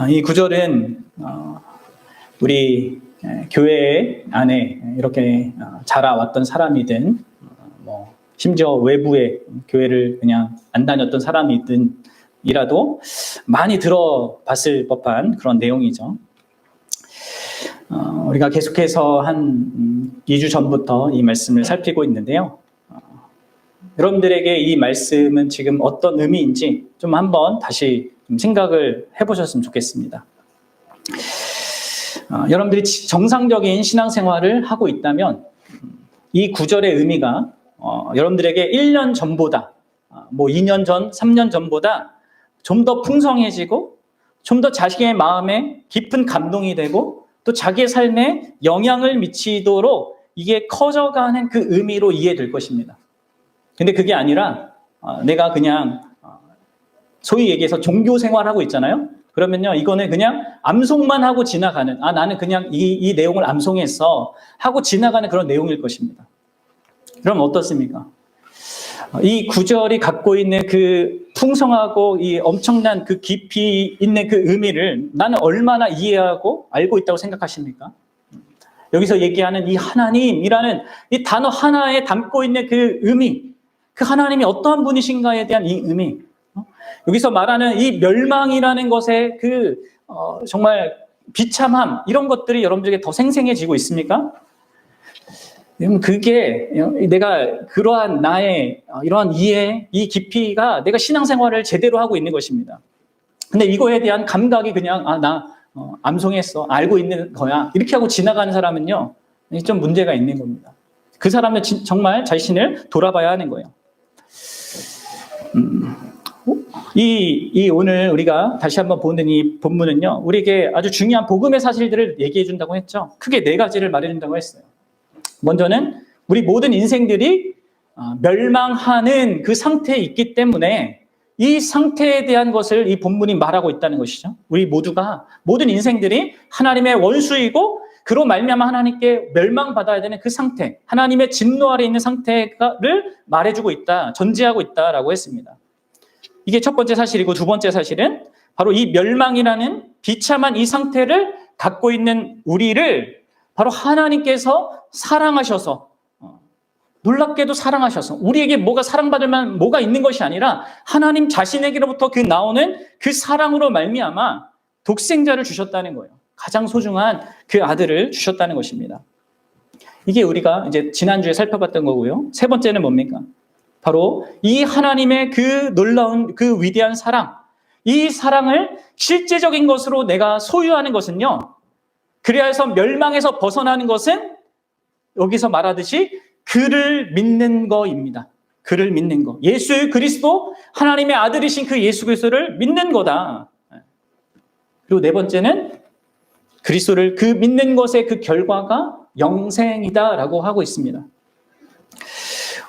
이 구절은 우리 교회 안에 이렇게 자라왔던 사람이든 심지어 외부의 교회를 그냥 안 다녔던 사람이든 이라도 많이 들어봤을 법한 그런 내용이죠. 우리가 계속해서 한 2주 전부터 이 말씀을 살피고 있는데요. 여러분들에게 이 말씀은 지금 어떤 의미인지 좀 한번 다시 좀 생각을 해보셨으면 좋겠습니다. 여러분들이 정상적인 신앙생활을 하고 있다면 이 구절의 의미가 여러분들에게 1년 전보다 2년 전, 3년 전보다 좀 더 풍성해지고 좀 더 자신의 마음에 깊은 감동이 되고 또 자기의 삶에 영향을 미치도록 이게 커져가는 그 의미로 이해될 것입니다. 근데 그게 아니라 내가 그냥 소위 얘기해서 종교 생활하고 있잖아요. 그러면요, 이거는 그냥 암송만 하고 지나가는, 나는 그냥 이 내용을 암송했어 하고 지나가는 그런 내용일 것입니다. 그럼 어떻습니까? 이 구절이 갖고 있는 그 풍성하고 이 엄청난 그 깊이 있는 그 의미를 나는 얼마나 이해하고 알고 있다고 생각하십니까? 여기서 얘기하는 이 하나님이라는 이 단어 하나에 담고 있는 그 의미, 그 하나님이 어떠한 분이신가에 대한 이 의미, 여기서 말하는 이 멸망이라는 것의 그 정말 비참함, 이런 것들이 여러분들에게 더 생생해지고 있습니까? 그게 내가 그러한 나의 이러한 이해, 이 깊이가 내가 신앙생활을 제대로 하고 있는 것입니다. 근데 이거에 대한 감각이 그냥 나 암송했어, 알고 있는 거야, 이렇게 하고 지나가는 사람은요, 좀 문제가 있는 겁니다. 그 사람은 정말 자신을 돌아봐야 하는 거예요. 오늘 우리가 다시 한번 보는 이 본문은요, 우리에게 아주 중요한 복음의 사실들을 얘기해 준다고 했죠. 크게 4가지를 말해 준다고 했어요. 먼저는 우리 모든 인생들이 멸망하는 그 상태에 있기 때문에 이 상태에 대한 것을 이 본문이 말하고 있다는 것이죠. 우리 모두가, 모든 인생들이 하나님의 원수이고 그로 말미암아 하나님께 멸망받아야 되는 그 상태, 하나님의 진노 아래 있는 상태를 말해주고 있다, 전제하고 있다라고 했습니다. 이게 첫 번째 사실이고, 두 번째 사실은 바로 이 멸망이라는 비참한 이 상태를 갖고 있는 우리를 바로 하나님께서 사랑하셔서, 놀랍게도 사랑하셔서, 우리에게 뭐가 사랑받을 만한 뭐가 있는 것이 아니라 하나님 자신에게로부터 그 나오는 그 사랑으로 말미암아 독생자를 주셨다는 거예요. 가장 소중한 그 아들을 주셨다는 것입니다. 이게 우리가 이제 지난주에 살펴봤던 거고요. 세 번째는 뭡니까? 바로 이 하나님의 그 놀라운 그 위대한 사랑, 이 사랑을 실제적인 것으로 내가 소유하는 것은요, 그래야 해서 멸망에서 벗어나는 것은 여기서 말하듯이 그를 믿는 거입니다. 그를 믿는 거. 예수 그리스도, 하나님의 아들이신 그 예수 그리스도를 믿는 거다. 그리고 네 번째는 그리스도를 그 믿는 것의 그 결과가 영생이다라고 하고 있습니다.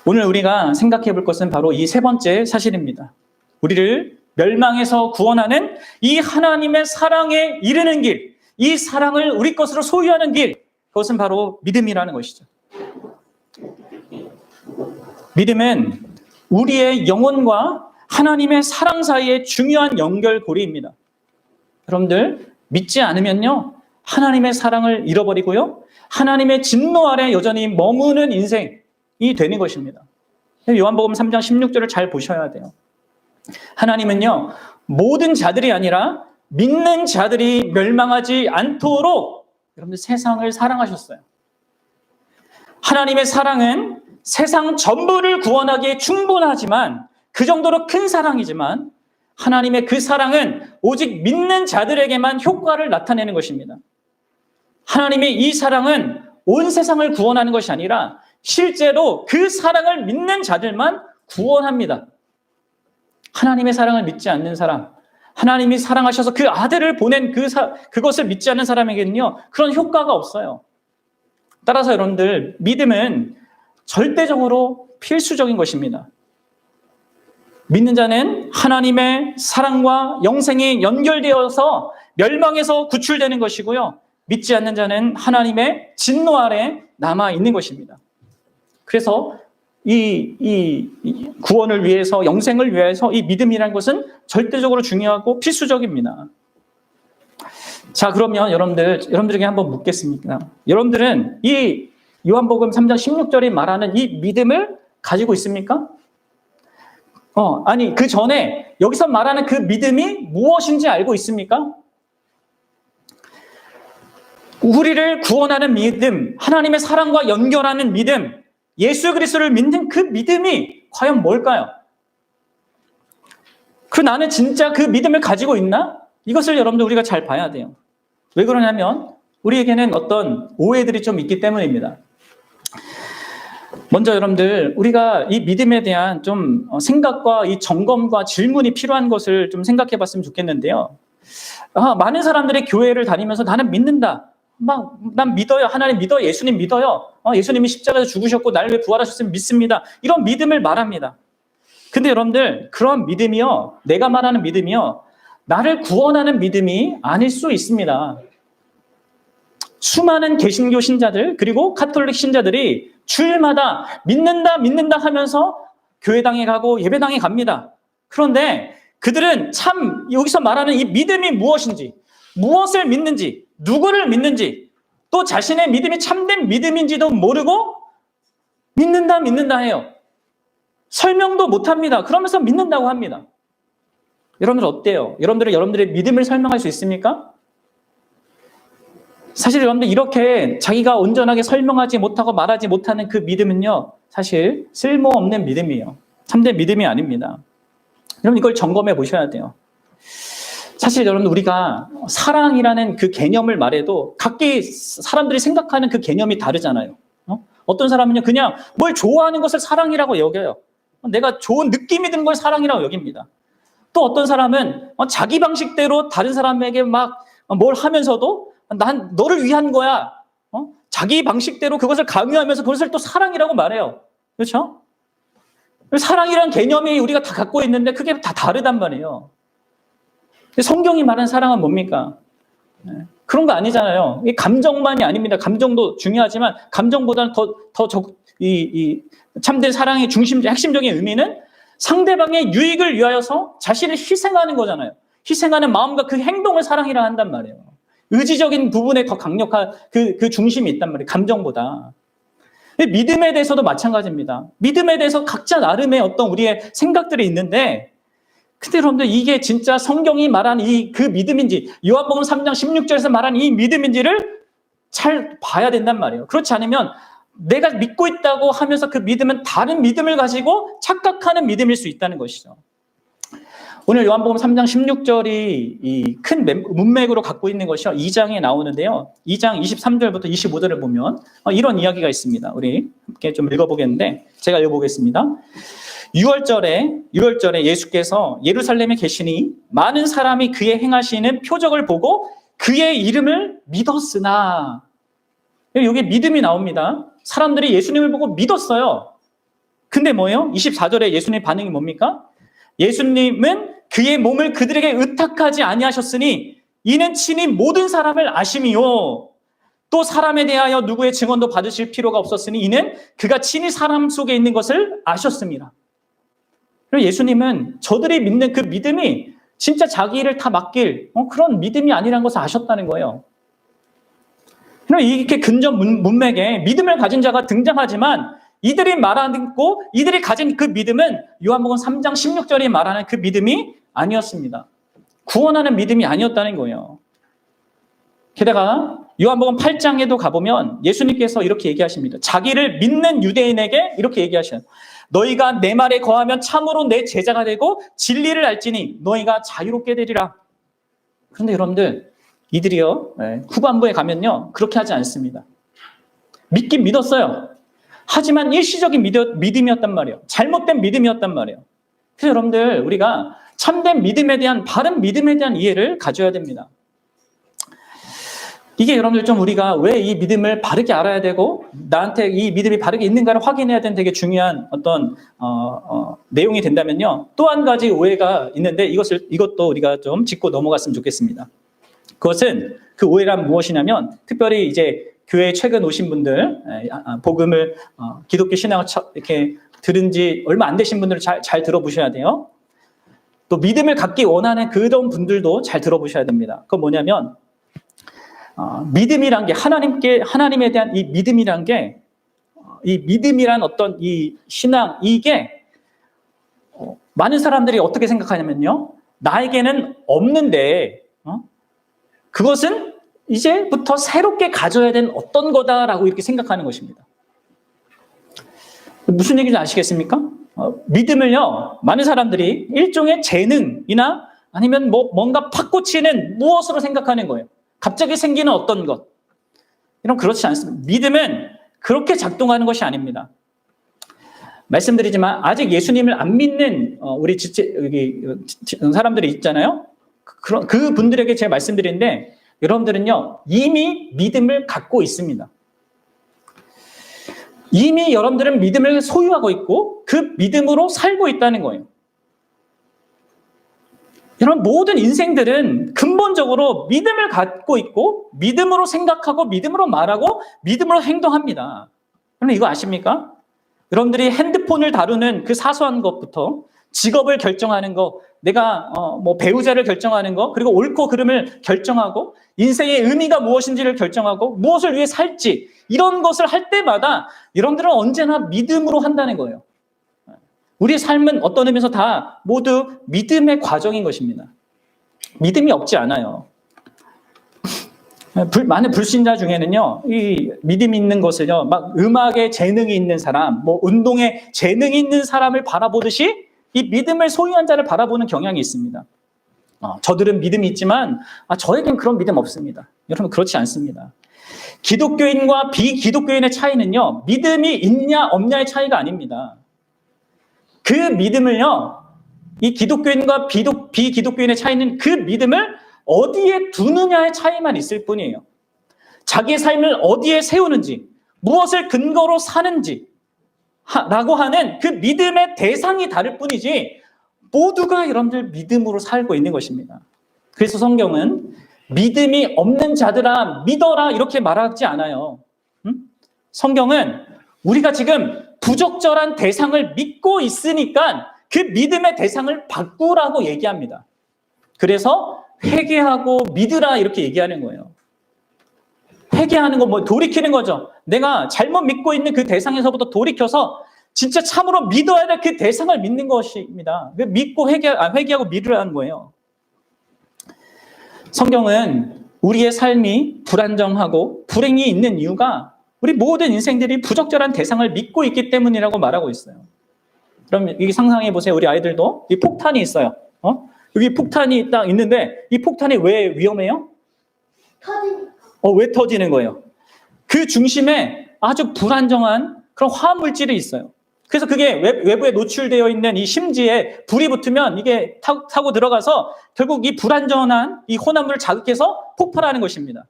오늘 우리가 생각해 볼 것은 바로 이 세 번째 사실입니다. 우리를 멸망에서 구원하는 이 하나님의 사랑에 이르는 길, 이 사랑을 우리 것으로 소유하는 길, 그것은 바로 믿음이라는 것이죠. 믿음은 우리의 영혼과 하나님의 사랑 사이의 중요한 연결고리입니다. 여러분들, 믿지 않으면요, 하나님의 사랑을 잃어버리고요, 하나님의 진노 아래 여전히 머무는 인생이 되는 것입니다. 요한복음 3장 16절을 잘 보셔야 돼요. 하나님은요, 모든 자들이 아니라 믿는 자들이 멸망하지 않도록 여러분들 세상을 사랑하셨어요. 하나님의 사랑은 세상 전부를 구원하기에 충분하지만, 그 정도로 큰 사랑이지만, 하나님의 그 사랑은 오직 믿는 자들에게만 효과를 나타내는 것입니다. 하나님의 이 사랑은 온 세상을 구원하는 것이 아니라 실제로 그 사랑을 믿는 자들만 구원합니다. 하나님의 사랑을 믿지 않는 사람, 하나님이 사랑하셔서 그 아들을 보낸 그것을 믿지 않는 사람에게는요, 그런 효과가 없어요. 따라서 여러분들, 믿음은 절대적으로 필수적인 것입니다. 믿는 자는 하나님의 사랑과 영생이 연결되어서 멸망에서 구출되는 것이고요, 믿지 않는 자는 하나님의 진노 아래 남아있는 것입니다. 그래서 이 구원을 위해서, 영생을 위해서 이 믿음이라는 것은 절대적으로 중요하고 필수적입니다. 자, 그러면 여러분들에게 한번 묻겠습니다. 여러분들은 이 요한복음 3장 16절이 말하는 이 믿음을 가지고 있습니까? 아니, 그 전에 여기서 말하는 그 믿음이 무엇인지 알고 있습니까? 우리를 구원하는 믿음, 하나님의 사랑과 연결하는 믿음, 예수 그리스도를 믿는 그 믿음이 과연 뭘까요? 나는 진짜 그 믿음을 가지고 있나? 이것을 여러분들 우리가 잘 봐야 돼요. 왜 그러냐면 우리에게는 어떤 오해들이 좀 있기 때문입니다. 먼저 여러분들, 우리가 이 믿음에 대한 좀 생각과 이 점검과 질문이 필요한 것을 좀 생각해 봤으면 좋겠는데요. 많은 사람들이 교회를 다니면서 나는 믿는다. 난 믿어요. 하나님 믿어요. 예수님 믿어요. 예수님이 십자가에서 죽으셨고 나를 위해 부활하셨으면 믿습니다. 이런 믿음을 말합니다. 근데 여러분들, 그런 믿음이요, 내가 말하는 믿음이요, 나를 구원하는 믿음이 아닐 수 있습니다. 수많은 개신교 신자들 그리고 카톨릭 신자들이 주일마다 믿는다 하면서 교회당에 가고 예배당에 갑니다. 그런데 그들은 참 여기서 말하는 이 믿음이 무엇인지, 무엇을 믿는지, 누구를 믿는지, 또 자신의 믿음이 참된 믿음인지도 모르고 믿는다 해요. 설명도 못합니다. 그러면서 믿는다고 합니다. 여러분들 어때요? 여러분들은 여러분들의 믿음을 설명할 수 있습니까? 사실 여러분들 이렇게 자기가 온전하게 설명하지 못하고 말하지 못하는 그 믿음은요, 사실 쓸모없는 믿음이에요. 참된 믿음이 아닙니다. 여러분 이걸 점검해 보셔야 돼요. 사실 여러분 우리가 사랑이라는 그 개념을 말해도 각기 사람들이 생각하는 그 개념이 다르잖아요. 어떤 사람은요 그냥 뭘 좋아하는 것을 사랑이라고 여겨요. 내가 좋은 느낌이 드는 걸 사랑이라고 여깁니다. 또 어떤 사람은 자기 방식대로 다른 사람에게 막 뭘 하면서도 난 너를 위한 거야. 자기 방식대로 그것을 강요하면서 그것을 또 사랑이라고 말해요. 그렇죠? 사랑이란 개념이 우리가 다 갖고 있는데 그게 다 다르단 말이에요. 성경이 말하는 사랑은 뭡니까? 그런 거 아니잖아요. 이 감정만이 아닙니다. 감정도 중요하지만 감정보다는 이 참된 사랑의 핵심적인 의미는 상대방의 유익을 위하여서 자신을 희생하는 거잖아요. 희생하는 마음과 그 행동을 사랑이라 한단 말이에요. 의지적인 부분에 더 강력한 그 중심이 있단 말이에요. 감정보다. 믿음에 대해서도 마찬가지입니다. 믿음에 대해서 각자 나름의 어떤 우리의 생각들이 있는데, 근데 여러분들 이게 진짜 성경이 말한 그 믿음인지, 요한복음 3장 16절에서 말한 이 믿음인지를 잘 봐야 된단 말이에요. 그렇지 않으면 내가 믿고 있다고 하면서 그 믿음은 다른 믿음을 가지고 착각하는 믿음일 수 있다는 것이죠. 오늘 요한복음 3장 16절이 이 큰 문맥으로 갖고 있는 것이 2장에 나오는데요. 2장 23절부터 25절을 보면 이런 이야기가 있습니다. 우리 함께 좀 읽어보겠는데 제가 읽어보겠습니다. 6월절에 예수께서 예루살렘에 계시니 많은 사람이 그의 행하시는 표적을 보고 그의 이름을 믿었으나, 여기 믿음이 나옵니다. 사람들이 예수님을 보고 믿었어요. 근데 뭐예요? 24절에 예수님의 반응이 뭡니까? 예수님은 그의 몸을 그들에게 의탁하지 아니하셨으니 이는 친히 모든 사람을 아심이요, 또 사람에 대하여 누구의 증언도 받으실 필요가 없었으니 이는 그가 친히 사람 속에 있는 것을 아셨습니다. 예수님은 저들이 믿는 그 믿음이 진짜 자기 일을 다 맡길 그런 믿음이 아니라는 것을 아셨다는 거예요. 이렇게 근접 문맥에 믿음을 가진 자가 등장하지만 이들이 말하고 이들이 가진 그 믿음은 요한복음 3장 16절이 말하는 그 믿음이 아니었습니다. 구원하는 믿음이 아니었다는 거예요. 게다가 요한복음 8장에도 가보면 예수님께서 이렇게 얘기하십니다. 자기를 믿는 유대인에게 이렇게 얘기하셔요. 너희가 내 말에 거하면 참으로 내 제자가 되고 진리를 알지니 너희가 자유롭게 되리라. 그런데 여러분들 이들이요, 후반부에 가면요 그렇게 하지 않습니다. 믿긴 믿었어요. 하지만 일시적인 믿음이었단 말이에요. 잘못된 믿음이었단 말이에요. 그래서 여러분들 우리가 참된 믿음에 대한, 바른 믿음에 대한 이해를 가져야 됩니다. 이게 여러분들 좀 우리가 왜 이 믿음을 바르게 알아야 되고 나한테 이 믿음이 바르게 있는가를 확인해야 되는 되게 중요한 어떤 내용이 된다면요. 또 한 가지 오해가 있는데 이것도 우리가 좀 짚고 넘어갔으면 좋겠습니다. 그것은, 그 오해란 무엇이냐면 특별히 이제 교회에 최근 오신 분들, 복음을 기독교 신앙을 이렇게 들은 지 얼마 안 되신 분들은 잘 들어보셔야 돼요. 또 믿음을 갖기 원하는 그런 분들도 잘 들어보셔야 됩니다. 그건 뭐냐면 믿음이란 게 하나님에 대한 이 믿음이란 게 이 믿음이란 어떤 이 신앙 이게 많은 사람들이 어떻게 생각하냐면요. 나에게는 없는데 그것은 이제부터 새롭게 가져야 되는 어떤 거다라고 이렇게 생각하는 것입니다. 무슨 얘기인지 아시겠습니까? 믿음을요, 많은 사람들이 일종의 재능이나 아니면 뭔가 팍 꽂히는 무엇으로 생각하는 거예요. 갑자기 생기는 어떤 것. 이런 그렇지 않습니다. 믿음은 그렇게 작동하는 것이 아닙니다. 말씀드리지만 아직 예수님을 안 믿는 우리 사람들이 있잖아요. 그 분들에게 제가 말씀드리는데 여러분들은요, 이미 믿음을 갖고 있습니다. 이미 여러분들은 믿음을 소유하고 있고 그 믿음으로 살고 있다는 거예요. 여러분, 모든 인생들은 근본적으로 믿음을 갖고 있고 믿음으로 생각하고 믿음으로 말하고 믿음으로 행동합니다. 여러분, 이거 아십니까? 여러분들이 핸드폰을 다루는 그 사소한 것부터 직업을 결정하는 거, 내가 배우자를 결정하는 거, 그리고 옳고 그름을 결정하고 인생의 의미가 무엇인지를 결정하고 무엇을 위해 살지, 이런 것을 할 때마다 여러분들은 언제나 믿음으로 한다는 거예요. 우리의 삶은 어떤 의미에서 다 모두 믿음의 과정인 것입니다. 믿음이 없지 않아요. 많은 불신자 중에는요, 이 믿음 있는 것을요, 막 음악에 재능이 있는 사람, 운동에 재능이 있는 사람을 바라보듯이 이 믿음을 소유한 자를 바라보는 경향이 있습니다. 저들은 믿음이 있지만 저에겐 그런 믿음 없습니다. 여러분, 그렇지 않습니다. 기독교인과 비기독교인의 차이는요, 믿음이 있냐 없냐의 차이가 아닙니다. 그 믿음을요, 이 기독교인과 비기독교인의 차이는 그 믿음을 어디에 두느냐의 차이만 있을 뿐이에요. 자기의 삶을 어디에 세우는지, 무엇을 근거로 사는지 라고 하는 그 믿음의 대상이 다를 뿐이지 모두가 여러분들 믿음으로 살고 있는 것입니다. 그래서 성경은 믿음이 없는 자들아 믿어라 이렇게 말하지 않아요. 성경은 우리가 지금 부적절한 대상을 믿고 있으니까 그 믿음의 대상을 바꾸라고 얘기합니다. 그래서 회개하고 믿으라 이렇게 얘기하는 거예요. 회개하는 거 돌이키는 거죠. 내가 잘못 믿고 있는 그 대상에서부터 돌이켜서 진짜 참으로 믿어야 될 그 대상을 믿는 것입니다. 믿고 회개하고 믿으라는 거예요. 성경은 우리의 삶이 불안정하고 불행이 있는 이유가 우리 모든 인생들이 부적절한 대상을 믿고 있기 때문이라고 말하고 있어요. 그럼 여기 상상해 보세요. 우리 아이들도 이 폭탄이 있어요. 여기 폭탄이 딱 있는데 이 폭탄이 왜 위험해요? 터지니까. 왜 터지는 거예요? 그 중심에 아주 불안정한 그런 화학물질이 있어요. 그래서 그게 외부에 노출되어 있는 이 심지에 불이 붙으면 이게 타고 들어가서 결국 이 불안정한 이 혼합물을 자극해서 폭발하는 것입니다.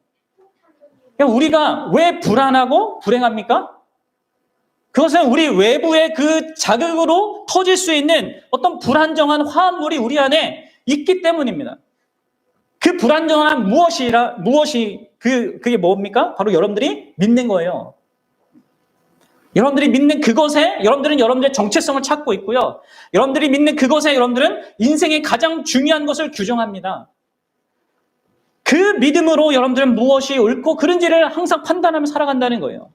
우리가 왜 불안하고 불행합니까? 그것은 우리 외부의 그 자극으로 터질 수 있는 어떤 불안정한 화합물이 우리 안에 있기 때문입니다. 그 불안정한 무엇이 그게 뭡니까? 바로 여러분들이 믿는 거예요. 여러분들이 믿는 그것에 여러분들은 여러분들의 정체성을 찾고 있고요. 여러분들이 믿는 그것에 여러분들은 인생의 가장 중요한 것을 규정합니다. 그 믿음으로 여러분들은 무엇이 옳고 그른지를 항상 판단하며 살아간다는 거예요.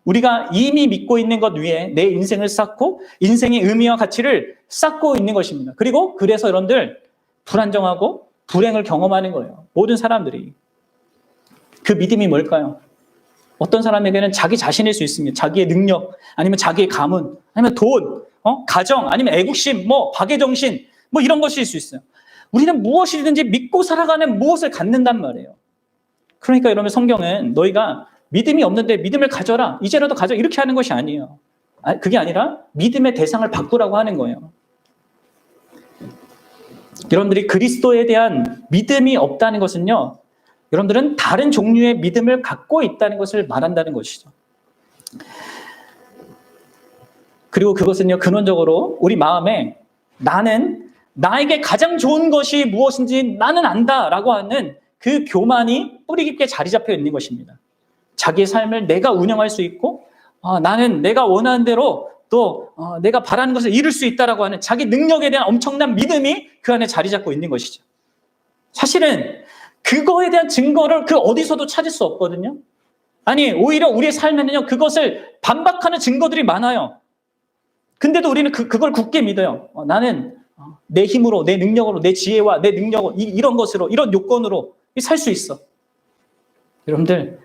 우리가 이미 믿고 있는 것 위에 내 인생을 쌓고 인생의 의미와 가치를 쌓고 있는 것입니다. 그리고 그래서 여러분들 불안정하고 불행을 경험하는 거예요. 모든 사람들이. 그 믿음이 뭘까요? 어떤 사람에게는 자기 자신일 수 있습니다. 자기의 능력, 아니면 자기의 가문, 아니면 돈, 가정, 아니면 애국심, 박애정신, 이런 것일 수 있어요. 우리는 무엇이든지 믿고 살아가는 무엇을 갖는단 말이에요. 그러니까 여러분, 성경은 너희가 믿음이 없는데 믿음을 가져라, 이제라도 가져, 이렇게 하는 것이 아니에요. 그게 아니라 믿음의 대상을 바꾸라고 하는 거예요. 여러분들이 그리스도에 대한 믿음이 없다는 것은요, 여러분들은 다른 종류의 믿음을 갖고 있다는 것을 말한다는 것이죠. 그리고 그것은요, 근원적으로 우리 마음에 나에게 가장 좋은 것이 무엇인지 나는 안다라고 하는 그 교만이 뿌리 깊게 자리 잡혀 있는 것입니다. 자기의 삶을 내가 운영할 수 있고 나는 내가 원하는 대로 또 내가 바라는 것을 이룰 수 있다라고 하는 자기 능력에 대한 엄청난 믿음이 그 안에 자리 잡고 있는 것이죠. 사실은 그거에 대한 증거를 그 어디서도 찾을 수 없거든요. 아니, 오히려 우리의 삶에는요, 그것을 반박하는 증거들이 많아요. 근데도 우리는 그걸 굳게 믿어요. 나는 내 힘으로, 내 능력으로, 내 지혜와 내 능력으로, 이런 것으로, 이런 요건으로 살 수 있어. 여러분들,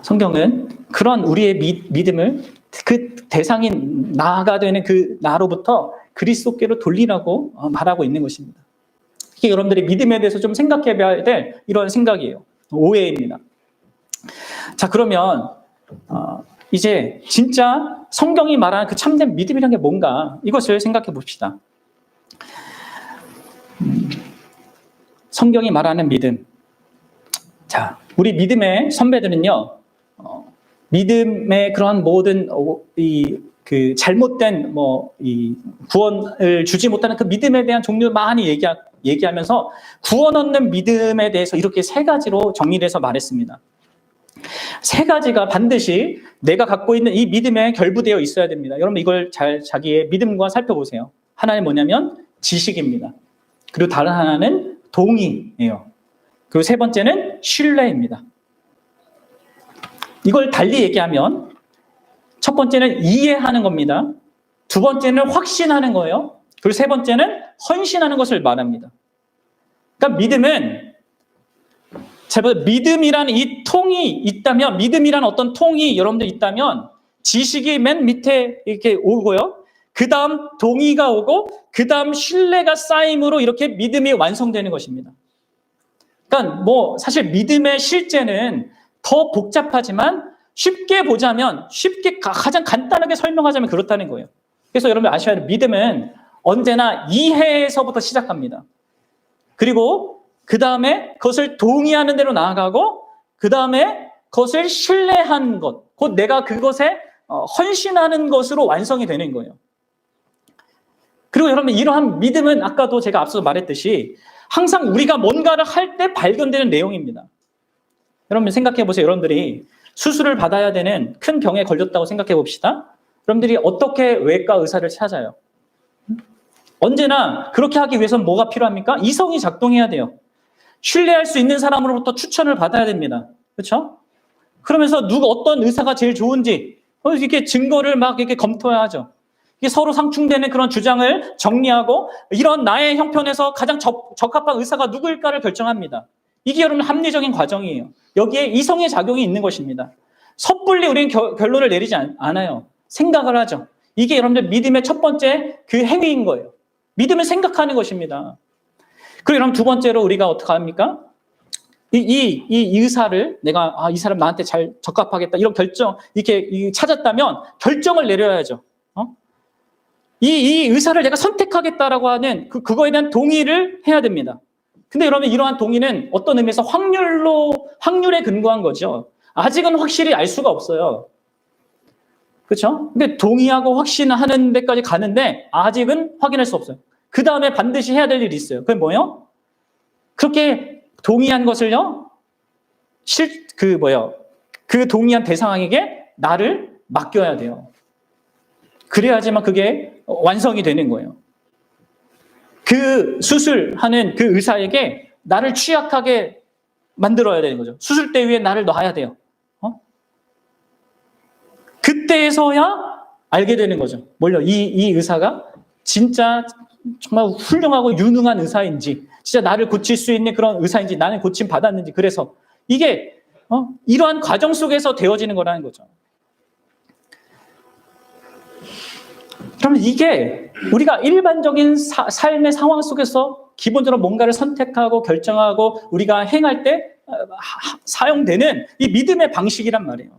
성경은 그런 우리의 믿음을 그 대상인 나가 되는 그 나로부터 그리스도께로 돌리라고 말하고 있는 것입니다. 이게 여러분들이 믿음에 대해서 좀 생각해 봐야 될 이런 생각이에요. 오해입니다. 자, 그러면 이제 진짜 성경이 말하는 그 참된 믿음이란 게 뭔가 이것을 생각해 봅시다. 성경이 말하는 믿음. 자, 우리 믿음의 선배들은요, 믿음의 그러한 모든 그 잘못된 이 구원을 주지 못하는 그 믿음에 대한 종류 많이 얘기하면서 구원 얻는 믿음에 대해서 이렇게 세 가지로 정리를 해서 말했습니다. 세 가지가 반드시 내가 갖고 있는 이 믿음에 결부되어 있어야 됩니다. 여러분 이걸 잘 자기의 믿음과 살펴보세요. 하나는 뭐냐면 지식입니다. 그리고 다른 하나는 동의예요. 그리고 세 번째는 신뢰입니다. 이걸 달리 얘기하면 첫 번째는 이해하는 겁니다. 두 번째는 확신하는 거예요. 그리고 세 번째는 헌신하는 것을 말합니다. 그러니까 믿음은 믿음이라는 이 통이 있다면, 믿음이라는 어떤 통이 여러분들 있다면 지식이 맨 밑에 이렇게 오고요. 그 다음 동의가 오고 그 다음 신뢰가 쌓임으로 이렇게 믿음이 완성되는 것입니다. 그러니까 사실 믿음의 실제는 더 복잡하지만 쉽게 보자면, 쉽게 가장 간단하게 설명하자면 그렇다는 거예요. 그래서 여러분 아셔야 돼요. 믿음은 언제나 이해에서부터 시작합니다. 그리고 그 다음에 그것을 동의하는 대로 나아가고 그 다음에 그것을 신뢰한 것, 곧 내가 그것에 헌신하는 것으로 완성이 되는 거예요. 그리고 여러분 이러한 믿음은 아까도 제가 앞서 말했듯이 항상 우리가 뭔가를 할 때 발견되는 내용입니다. 여러분 생각해 보세요. 여러분들이 수술을 받아야 되는 큰 병에 걸렸다고 생각해 봅시다. 여러분들이 어떻게 외과 의사를 찾아요? 언제나 그렇게 하기 위해서는 뭐가 필요합니까? 이성이 작동해야 돼요. 신뢰할 수 있는 사람으로부터 추천을 받아야 됩니다. 그렇죠? 그러면서 어떤 의사가 제일 좋은지 이렇게 증거를 막 이렇게 검토해야죠. 이게 서로 상충되는 그런 주장을 정리하고 이런 나의 형편에서 가장 적합한 의사가 누구일까를 결정합니다. 이게 여러분 합리적인 과정이에요. 여기에 이성의 작용이 있는 것입니다. 섣불리 우리는 결론을 내리지 않아요. 생각을 하죠. 이게 여러분들 믿음의 첫 번째 그 행위인 거예요. 믿음을 생각하는 것입니다. 그리고 여러분 두 번째로 우리가 어떻게 합니까? 이 의사를 내가 이 사람 나한테 잘 적합하겠다 이런 결정 이렇게 찾았다면 결정을 내려야죠. 이 의사를 내가 선택하겠다라고 하는 그거에 대한 동의를 해야 됩니다. 근데 여러분 이러한 동의는 어떤 의미에서 확률에 근거한 거죠. 아직은 확실히 알 수가 없어요. 그렇죠? 근데 동의하고 확신하는 데까지 가는데 아직은 확인할 수 없어요. 그 다음에 반드시 해야 될 일이 있어요. 그게 뭐예요? 그렇게 동의한 것을요, 그 동의한 대상에게 나를 맡겨야 돼요. 그래야지만 그게 완성이 되는 거예요. 그 수술하는 그 의사에게 나를 취약하게 만들어야 되는 거죠. 수술대 위에 나를 놔야 돼요. 그때에서야 알게 되는 거죠. 뭘요? 이 의사가 진짜 정말 훌륭하고 유능한 의사인지, 진짜 나를 고칠 수 있는 그런 의사인지, 나는 고침 받았는지, 그래서 이게 이러한 과정 속에서 되어지는 거라는 거죠. 그러면 이게 우리가 일반적인 삶의 상황 속에서 기본적으로 뭔가를 선택하고 결정하고 우리가 행할 때 사용되는 이 믿음의 방식이란 말이에요.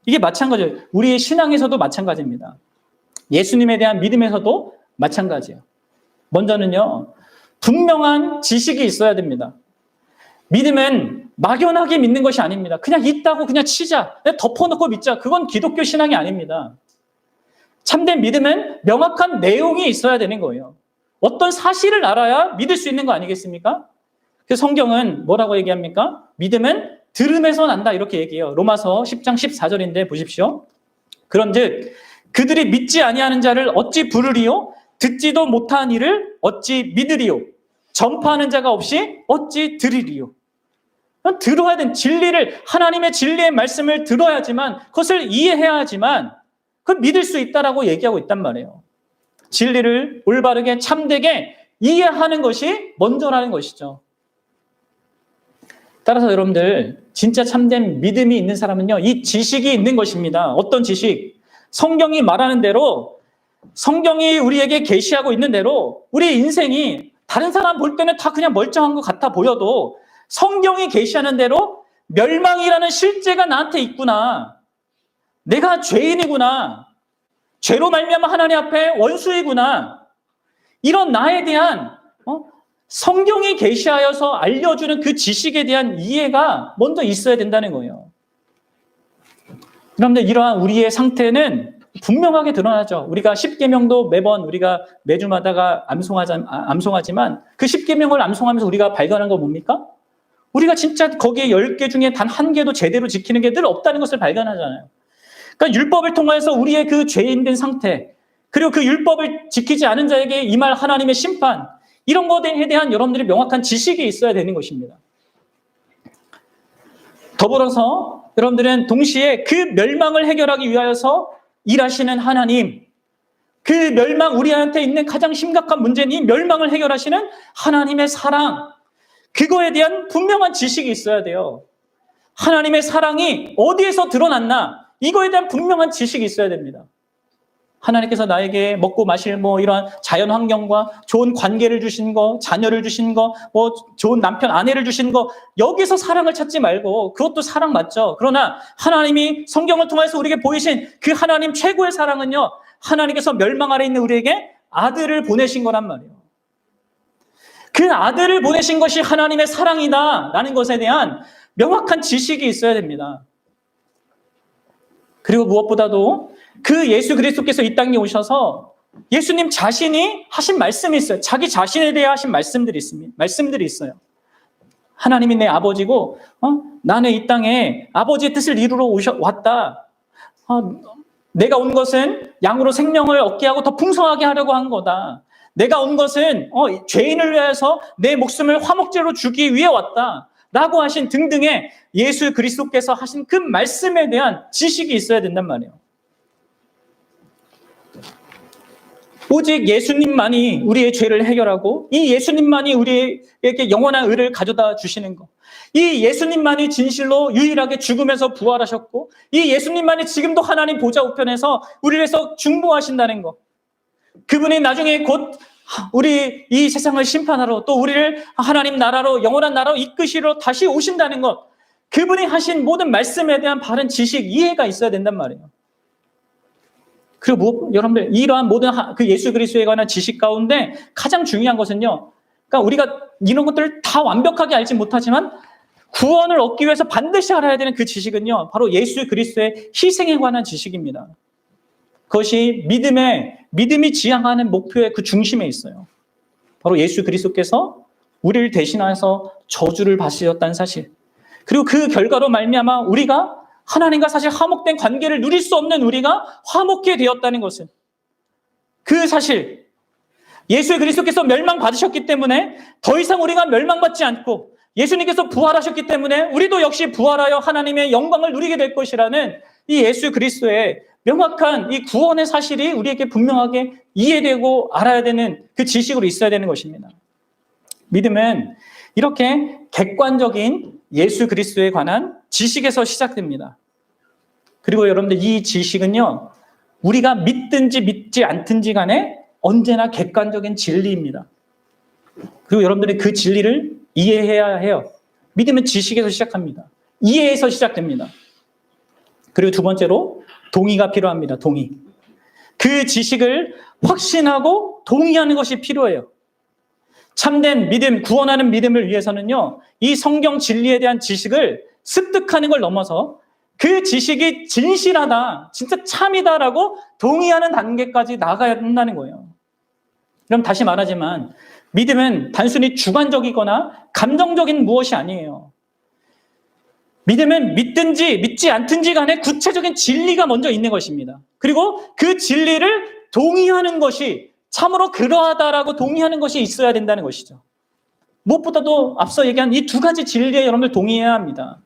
이게 마찬가지예요. 우리의 신앙에서도 마찬가지입니다. 예수님에 대한 믿음에서도 마찬가지예요. 먼저는요, 분명한 지식이 있어야 됩니다. 믿음은 막연하게 믿는 것이 아닙니다. 그냥 있다고 그냥 치자, 그냥 덮어놓고 믿자. 그건 기독교 신앙이 아닙니다. 참된 믿음은 명확한 내용이 있어야 되는 거예요. 어떤 사실을 알아야 믿을 수 있는 거 아니겠습니까? 그래서 성경은 뭐라고 얘기합니까? 믿음은 들음에서 난다 이렇게 얘기해요. 로마서 10장 14절인데 보십시오. 그런즉 그들이 믿지 아니하는 자를 어찌 부르리요? 듣지도 못한 이를 어찌 믿으리요? 전파하는 자가 없이 어찌 들으리요? 들어야 되는 진리를, 하나님의 진리의 말씀을 들어야지만, 그것을 이해해야지만 그걸 믿을 수 있다라고 얘기하고 있단 말이에요. 진리를 올바르게 참되게 이해하는 것이 먼저라는 것이죠. 따라서 여러분들, 진짜 참된 믿음이 있는 사람은요, 이 지식이 있는 것입니다. 어떤 지식? 성경이 말하는 대로, 성경이 우리에게 계시하고 있는 대로 우리 인생이 다른 사람 볼 때는 다 그냥 멀쩡한 것 같아 보여도 성경이 계시하는 대로 멸망이라는 실제가 나한테 있구나. 내가 죄인이구나. 죄로 말미암아 하나님 앞에 원수이구나. 이런 나에 대한 성경이 계시하여서 알려주는 그 지식에 대한 이해가 먼저 있어야 된다는 거예요. 그런데 이러한 우리의 상태는 분명하게 드러나죠. 우리가 십계명도 매번 우리가 매주마다가 암송하지만 그 십계명을 암송하면서 우리가 발견한 거 뭡니까? 우리가 진짜 거기에 10개 중에 단 한 개도 제대로 지키는 게 늘 없다는 것을 발견하잖아요. 그러니까 율법을 통해서 우리의 그 죄인된 상태, 그리고 그 율법을 지키지 않은 자에게 임할 하나님의 심판, 이런 것에 대한 여러분들이 명확한 지식이 있어야 되는 것입니다. 더불어서 여러분들은 동시에 그 멸망을 해결하기 위하여서 일하시는 하나님, 그 멸망, 우리한테 있는 가장 심각한 문제는 이 멸망을 해결하시는 하나님의 사랑, 그거에 대한 분명한 지식이 있어야 돼요. 하나님의 사랑이 어디에서 드러났나, 이거에 대한 분명한 지식이 있어야 됩니다. 하나님께서 나에게 먹고 마실 이러한 자연 환경과 좋은 관계를 주신 거, 자녀를 주신 거, 좋은 남편, 아내를 주신 거, 여기서 사랑을 찾지 말고, 그것도 사랑 맞죠. 그러나 하나님이 성경을 통해서 우리에게 보이신 그 하나님 최고의 사랑은요, 하나님께서 멸망 아래 있는 우리에게 아들을 보내신 거란 말이에요. 그 아들을 보내신 것이 하나님의 사랑이다라는 것에 대한 명확한 지식이 있어야 됩니다. 그리고 무엇보다도 그 예수 그리스도께서 이 땅에 오셔서 예수님 자신이 하신 말씀이 있어요. 자기 자신에 대해 하신 말씀들이 있어요. 하나님이 내 아버지고 나는 이 땅에 아버지의 뜻을 이루러 왔다. 내가 온 것은 양으로 생명을 얻게 하고 더 풍성하게 하려고 한 거다. 내가 온 것은 죄인을 위해서 내 목숨을 화목제로 주기 위해 왔다. 라고 하신 등등의 예수 그리스도께서 하신 그 말씀에 대한 지식이 있어야 된단 말이에요. 오직 예수님만이 우리의 죄를 해결하고 이 예수님만이 우리에게 영원한 의를 가져다 주시는 것, 이 예수님만이 진실로 유일하게 죽음에서 부활하셨고 이 예수님만이 지금도 하나님 보좌 우편에서 우리를 위해서 중보하신다는 것, 그분이 나중에 곧 우리 이 세상을 심판하러 또 우리를 하나님 나라로, 영원한 나라로 이끄시러 다시 오신다는 것, 그분이 하신 모든 말씀에 대한 바른 지식, 이해가 있어야 된단 말이에요. 그리고 여러분들, 이러한 모든 그 예수 그리스도에 관한 지식 가운데 가장 중요한 것은요, 그러니까 우리가 이런 것들을 다 완벽하게 알지 못하지만 구원을 얻기 위해서 반드시 알아야 되는 그 지식은요, 바로 예수 그리스도의 희생에 관한 지식입니다. 그것이 믿음이 지향하는 목표의 그 중심에 있어요. 바로 예수 그리스도께서 우리를 대신해서 저주를 받으셨다는 사실. 그리고 그 결과로 말미암아 우리가 하나님과 사실 화목된 관계를 누릴 수 없는 우리가 화목해 되었다는 것은, 그 사실, 예수 그리스도께서 멸망받으셨기 때문에 더 이상 우리가 멸망받지 않고 예수님께서 부활하셨기 때문에 우리도 역시 부활하여 하나님의 영광을 누리게 될 것이라는 이 예수 그리스도의 명확한 이 구원의 사실이 우리에게 분명하게 이해되고 알아야 되는 그 지식으로 있어야 되는 것입니다. 믿음은 이렇게 객관적인 예수 그리스도에 관한 지식에서 시작됩니다. 그리고 여러분들, 이 지식은요, 우리가 믿든지 믿지 않든지 간에 언제나 객관적인 진리입니다. 그리고 여러분들이 그 진리를 이해해야 해요. 믿음은 지식에서 시작합니다. 이해에서 시작됩니다. 그리고 두 번째로 동의가 필요합니다. 동의. 그 지식을 확신하고 동의하는 것이 필요해요. 참된 믿음, 구원하는 믿음을 위해서는요, 이 성경 진리에 대한 지식을 습득하는 걸 넘어서 그 지식이 진실하다, 진짜 참이다라고 동의하는 단계까지 나가야 한다는 거예요. 그럼 다시 말하지만 믿음은 단순히 주관적이거나 감정적인 무엇이 아니에요. 믿음은 믿든지 믿지 않든지 간에 구체적인 진리가 먼저 있는 것입니다. 그리고 그 진리를 동의하는 것이, 참으로 그러하다라고 동의하는 것이 있어야 된다는 것이죠. 무엇보다도 앞서 얘기한 이 두 가지 진리에 여러분들 동의해야 합니다.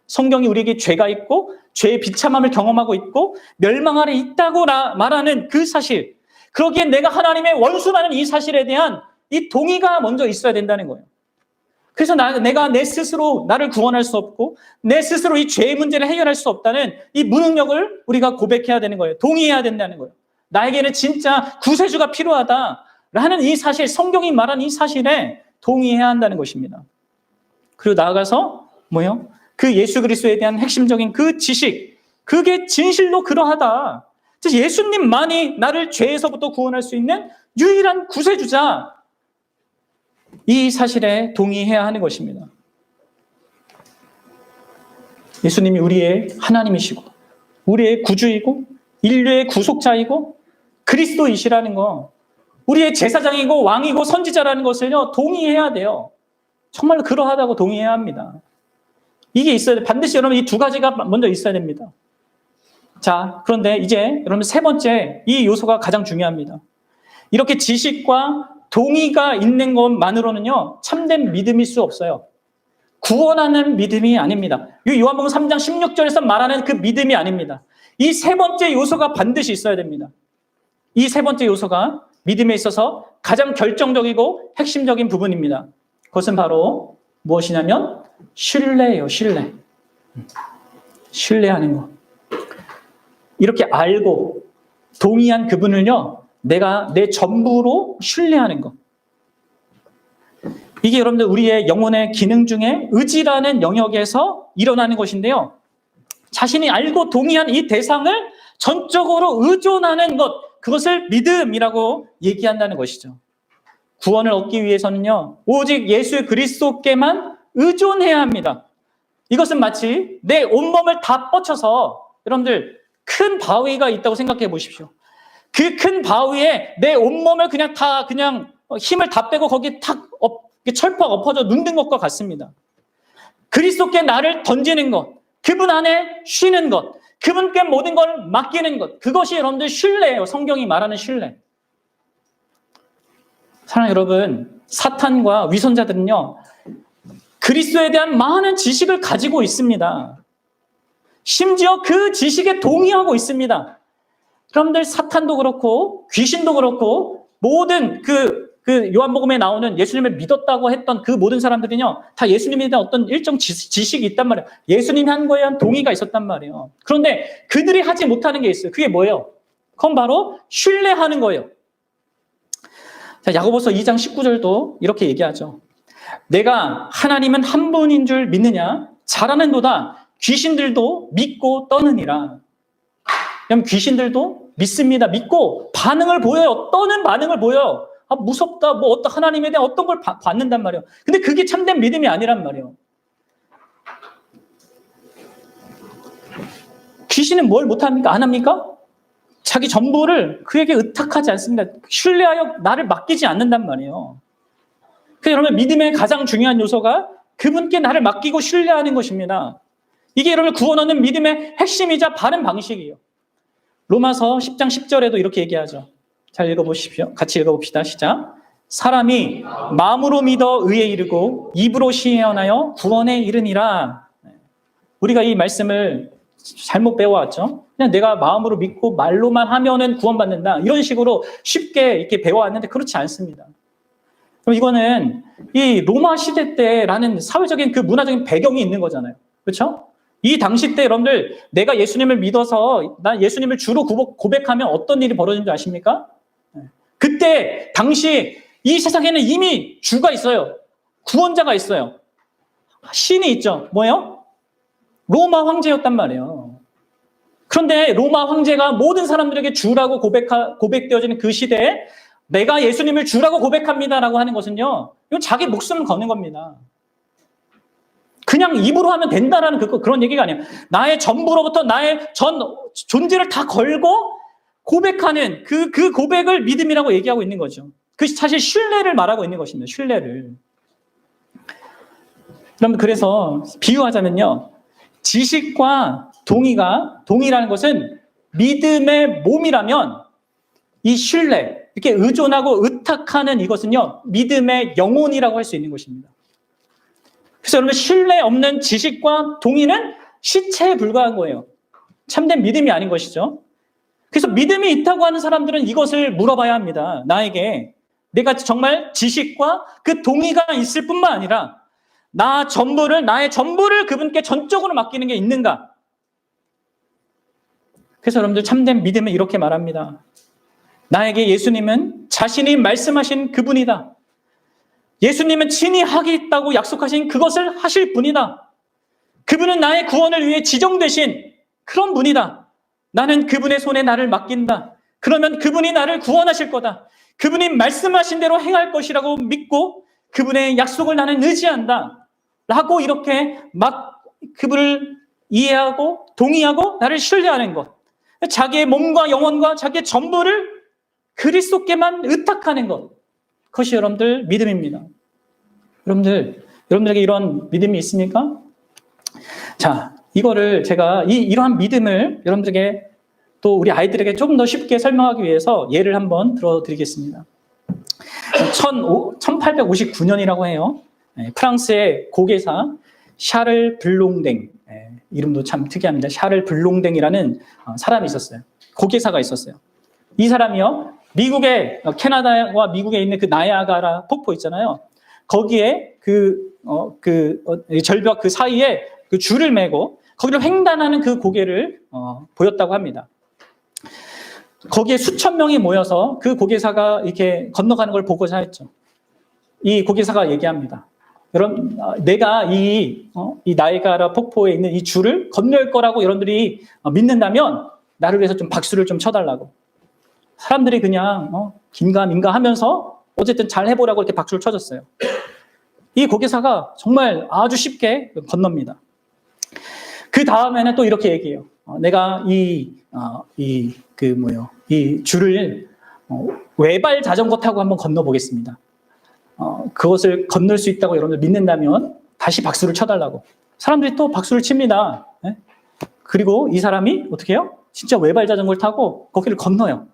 성경이 우리에게 죄가 있고 죄의 비참함을 경험하고 있고 멸망 아래 있다고 말하는 그 사실, 그러기에 내가 하나님의 원수라는 이 사실에 대한 이 동의가 먼저 있어야 된다는 거예요. 그래서 내가 내 스스로 나를 구원할 수 없고 내 스스로 이 죄의 문제를 해결할 수 없다는 이 무능력을 우리가 고백해야 되는 거예요. 동의해야 된다는 거예요. 나에게는 진짜 구세주가 필요하다라는 이 사실, 성경이 말한 이 사실에 동의해야 한다는 것입니다. 그리고 나아가서 뭐요? 그 예수 그리스도에 대한 핵심적인 그 지식, 그게 진실로 그러하다. 예수님만이 나를 죄에서부터 구원할 수 있는 유일한 구세주자, 이 사실에 동의해야 하는 것입니다. 예수님이 우리의 하나님이시고 우리의 구주이고 인류의 구속자이고 그리스도이시라는 거, 우리의 제사장이고 왕이고 선지자라는 것을요 동의해야 돼요. 정말로 그러하다고 동의해야 합니다. 이게 있어야 돼. 반드시 여러분 이 두 가지가 먼저 있어야 됩니다. 자, 그런데 이제 여러분 세 번째, 이 요소가 가장 중요합니다. 이렇게 지식과 동의가 있는 것만으로는요 참된 믿음일 수 없어요. 구원하는 믿음이 아닙니다. 이 요한복음 3장 16절에서 말하는 그 믿음이 아닙니다. 이 세 번째 요소가 반드시 있어야 됩니다. 이 세 번째 요소가 믿음에 있어서 가장 결정적이고 핵심적인 부분입니다. 그것은 바로 무엇이냐면 신뢰예요. 신뢰. 신뢰하는 것. 이렇게 알고 동의한 그분을요 내가 내 전부로 신뢰하는 것. 이게 여러분들 우리의 영혼의 기능 중에 의지라는 영역에서 일어나는 것인데요. 자신이 알고 동의한 이 대상을 전적으로 의존하는 것, 그것을 믿음이라고 얘기한다는 것이죠. 구원을 얻기 위해서는요 오직 예수 그리스도께만 의존해야 합니다. 이것은 마치 내 온몸을 다 뻗쳐서, 여러분들 큰 바위가 있다고 생각해 보십시오. 그 큰 바위에 내 온몸을 그냥 힘을 다 빼고 거기 탁 철퍽 엎어져 눕는 것과 같습니다. 그리스도께 나를 던지는 것, 그분 안에 쉬는 것, 그분께 모든 걸 맡기는 것, 그것이 여러분들 신뢰예요. 성경이 말하는 신뢰. 사랑하는 여러분, 사탄과 위선자들은요 그리스도에 대한 많은 지식을 가지고 있습니다. 심지어 그 지식에 동의하고 있습니다. 여러분들 사탄도 그렇고 귀신도 그렇고 모든 그 요한복음에 나오는 예수님을 믿었다고 했던 그 모든 사람들은요 다 예수님에 대한 어떤 일정 지식이 있단 말이에요. 예수님이 한 거에 대한 동의가 있었단 말이에요. 그런데 그들이 하지 못하는 게 있어요. 그게 뭐예요? 그건 바로 신뢰하는 거예요. 자, 야고보서 2장 19절도 이렇게 얘기하죠. 내가 하나님은 한 분인 줄 믿느냐? 잘하는도다. 귀신들도 믿고 떠느니라. 그럼 귀신들도 믿습니다. 믿고 반응을 보여요. 떠는 반응을 보여요. 아, 무섭다. 뭐 어떤 하나님에 대한 어떤 걸 받는단 말이에요. 근데 그게 참된 믿음이 아니란 말이에요. 귀신은 뭘 못합니까? 안 합니까? 자기 전부를 그에게 의탁하지 않습니다. 신뢰하여 나를 맡기지 않는단 말이에요. 그래서 여러분 믿음의 가장 중요한 요소가 그분께 나를 맡기고 신뢰하는 것입니다. 이게 여러분 구원 얻는 믿음의 핵심이자 바른 방식이에요. 로마서 10장 10절에도 이렇게 얘기하죠. 잘 읽어보십시오. 같이 읽어봅시다. 시작. 사람이 마음으로 믿어 의에 이르고 입으로 시행하여 구원에 이르니라. 우리가 이 말씀을 잘못 배워왔죠. 그냥 내가 마음으로 믿고 말로만 하면은 구원받는다. 이런 식으로 쉽게 이렇게 배워왔는데 그렇지 않습니다. 그럼 이거는 이 로마 시대 때라는 사회적인 그 문화적인 배경이 있는 거잖아요. 그렇죠? 이 당시 때 여러분들 내가 예수님을 믿어서 난 예수님을 주로 고백하면 어떤 일이 벌어진 줄 아십니까? 그때 당시 이 세상에는 이미 주가 있어요. 구원자가 있어요. 신이 있죠. 뭐예요? 로마 황제였단 말이에요. 그런데 로마 황제가 모든 사람들에게 주라고 고백되어지는 그 시대에 내가 예수님을 주라고 고백합니다라고 하는 것은요, 이건 자기 목숨을 거는 겁니다. 그냥 입으로 하면 된다라는 그런 얘기가 아니에요. 나의 전부로부터 나의 전 존재를 다 걸고 고백하는 그 고백을 믿음이라고 얘기하고 있는 거죠. 그것이 사실 신뢰를 말하고 있는 것입니다. 신뢰를. 그럼 그래서 비유하자면요, 지식과 동의라는 것은 믿음의 몸이라면 이 신뢰, 이렇게 의존하고 의탁하는 이것은요, 믿음의 영혼이라고 할 수 있는 것입니다. 그래서 여러분, 신뢰 없는 지식과 동의는 시체에 불과한 거예요. 참된 믿음이 아닌 것이죠. 그래서 믿음이 있다고 하는 사람들은 이것을 물어봐야 합니다. 나에게 내가 정말 지식과 그 동의가 있을 뿐만 아니라 나의 전부를 그분께 전적으로 맡기는 게 있는가? 그래서 여러분들 참된 믿음은 이렇게 말합니다. 나에게 예수님은 자신이 말씀하신 그분이다. 예수님은 친히 하겠다고 약속하신 그것을 하실 분이다. 그분은 나의 구원을 위해 지정되신 그런 분이다. 나는 그분의 손에 나를 맡긴다. 그러면 그분이 나를 구원하실 거다. 그분이 말씀하신 대로 행할 것이라고 믿고 그분의 약속을 나는 의지한다. 라고 이렇게 막 그분을 이해하고 동의하고 나를 신뢰하는 것. 자기의 몸과 영혼과 자기의 전부를 그리스도께만 의탁하는 것. 그것이 여러분들 믿음입니다. 여러분들에게 이런 믿음이 있습니까? 자, 이거를 제가 이러한 믿음을 여러분들에게 또 우리 아이들에게 조금 더 쉽게 설명하기 위해서 예를 한번 들어드리겠습니다. 1859년이라고 해요. 프랑스의 고개사 샤를 블롱댕, 이름도 참 특이합니다. 샤를 블롱댕이라는 사람이 있었어요. 고개사가 있었어요. 이 사람이요, 캐나다와 미국에 있는 그 나야가라 폭포 있잖아요. 거기에 절벽 그 사이에 그 줄을 메고 거기를 횡단하는 그 고개를 보였다고 합니다. 거기에 수천 명이 모여서 그 고개사가 이렇게 건너가는 걸 보고자 했죠. 이 고개사가 얘기합니다. 여러분, 내가 이 나이아가라 폭포에 있는 이 줄을 건널 거라고 여러분들이 믿는다면 나를 위해서 좀 박수를 좀 쳐달라고. 사람들이 그냥 긴가민가 하면서 어쨌든 잘 해보라고 이렇게 박수를 쳐줬어요. 이 고개사가 정말 아주 쉽게 건넙니다. 그 다음에는 또 이렇게 얘기해요. 내가 이 줄을 외발 자전거 타고 한번 건너보겠습니다. 그것을 건널 수 있다고 여러분들 믿는다면 다시 박수를 쳐달라고. 사람들이 또 박수를 칩니다. 그리고 이 사람이 어떻게 해요? 진짜 외발 자전거를 타고 거기를 건너요.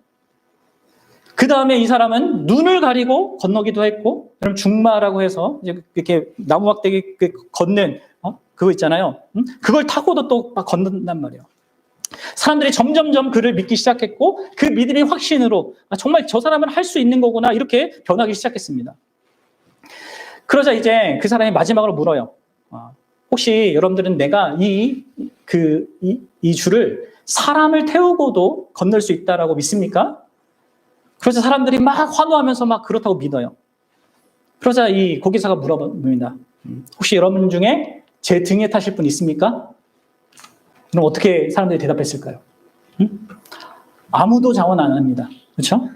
그 다음에 이 사람은 눈을 가리고 건너기도 했고, 그럼 중마라고 해서 이렇게 나무 막대기 걷는 그거 있잖아요. 그걸 타고도 또 막 건넌단 말이에요. 사람들이 점점점 그를 믿기 시작했고 그 믿음의 확신으로 정말 저 사람은 할 수 있는 거구나 이렇게 변하기 시작했습니다. 그러자 이제 그 사람이 마지막으로 물어요. 혹시 여러분들은 내가 이 줄을 사람을 태우고도 건널 수 있다라고 믿습니까? 그러자 사람들이 막 환호하면서 막 그렇다고 믿어요. 그러자 이 고개사가 물어봅니다. 혹시 여러분 중에 제 등에 타실 분 있습니까? 그럼 어떻게 사람들이 대답했을까요? 아무도 자원 안 합니다. 그렇죠?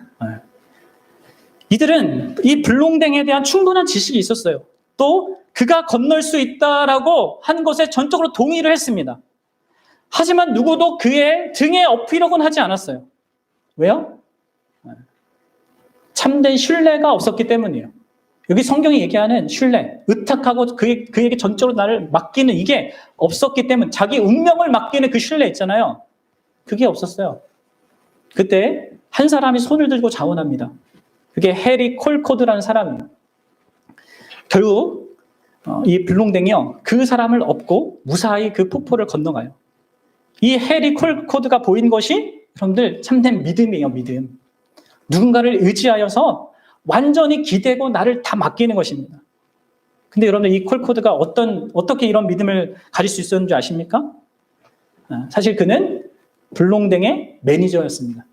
이들은 이 블롱댕에 대한 충분한 지식이 있었어요. 또 그가 건널 수 있다라고 한 것에 전적으로 동의를 했습니다. 하지만 누구도 그의 등에 엎이려고는 하지 않았어요. 왜요? 참된 신뢰가 없었기 때문이에요. 여기 성경이 얘기하는 신뢰, 의탁하고 그에게 전적으로 나를 맡기는 이게 없었기 때문에 자기 운명을 맡기는 그 신뢰 있잖아요. 그게 없었어요. 그때 한 사람이 손을 들고 자원합니다. 그게 해리 콜코드라는 사람이에요. 결국 이 블롱댕이요, 그 사람을 업고 무사히 그 폭포를 건너가요. 이 해리 콜코드가 보인 것이 여러분들 참된 믿음이에요. 믿음. 누군가를 의지하여서 완전히 기대고 나를 다 맡기는 것입니다. 근데 여러분들 이 콜코드가 어떻게 이런 믿음을 가질 수 있었는지 아십니까? 사실 그는 블롱댕의 매니저였습니다.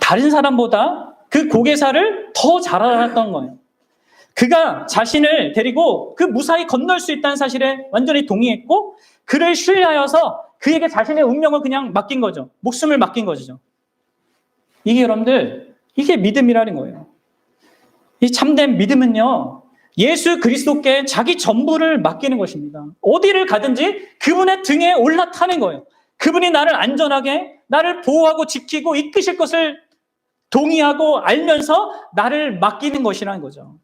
다른 사람보다 그 고개사를 더 잘 알았던 거예요. 그가 자신을 데리고 그 무사히 건널 수 있다는 사실에 완전히 동의했고 그를 신뢰하여서 그에게 자신의 운명을 그냥 맡긴 거죠. 목숨을 맡긴 거죠. 이게 여러분들, 이게 믿음이라는 거예요. 이 참된 믿음은요, 예수 그리스도께 자기 전부를 맡기는 것입니다. 어디를 가든지 그분의 등에 올라타는 거예요. 그분이 나를 안전하게, 나를 보호하고 지키고 이끄실 것을 동의하고 알면서 나를 맡기는 것이라는 거죠.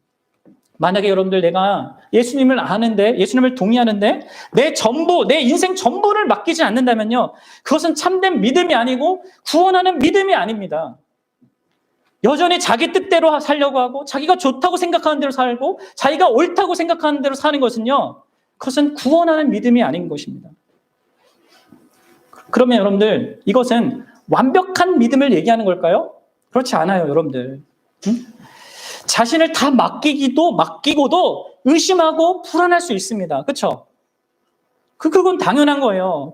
만약에 여러분들 내가 예수님을 아는데, 예수님을 동의하는데 내 전부, 내 인생 전부를 맡기지 않는다면요, 그것은 참된 믿음이 아니고 구원하는 믿음이 아닙니다. 여전히 자기 뜻대로 살려고 하고 자기가 좋다고 생각하는 대로 살고 자기가 옳다고 생각하는 대로 사는 것은요, 그것은 구원하는 믿음이 아닌 것입니다. 그러면 여러분들, 이것은 완벽한 믿음을 얘기하는 걸까요? 그렇지 않아요, 여러분들. 자신을 다 맡기고도 의심하고 불안할 수 있습니다. 그렇죠? 그건 당연한 거예요.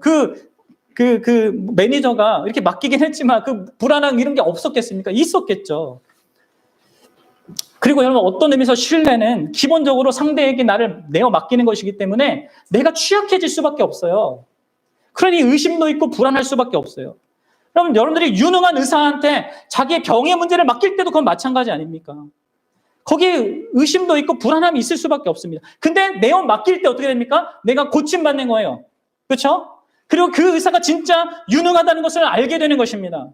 매니저가 이렇게 맡기긴 했지만 그 불안한 이런 게 없었겠습니까? 있었겠죠. 그리고 여러분, 어떤 의미에서 신뢰는 기본적으로 상대에게 나를 내어 맡기는 것이기 때문에 내가 취약해질 수밖에 없어요. 그러니 의심도 있고 불안할 수밖에 없어요. 그럼 여러분들이 유능한 의사한테 자기의 병의 문제를 맡길 때도 그건 마찬가지 아닙니까? 거기에 의심도 있고 불안함이 있을 수밖에 없습니다. 근데 내어 맡길 때 어떻게 됩니까? 내가 고침받는 거예요. 그렇죠? 그리고 그 의사가 진짜 유능하다는 것을 알게 되는 것입니다.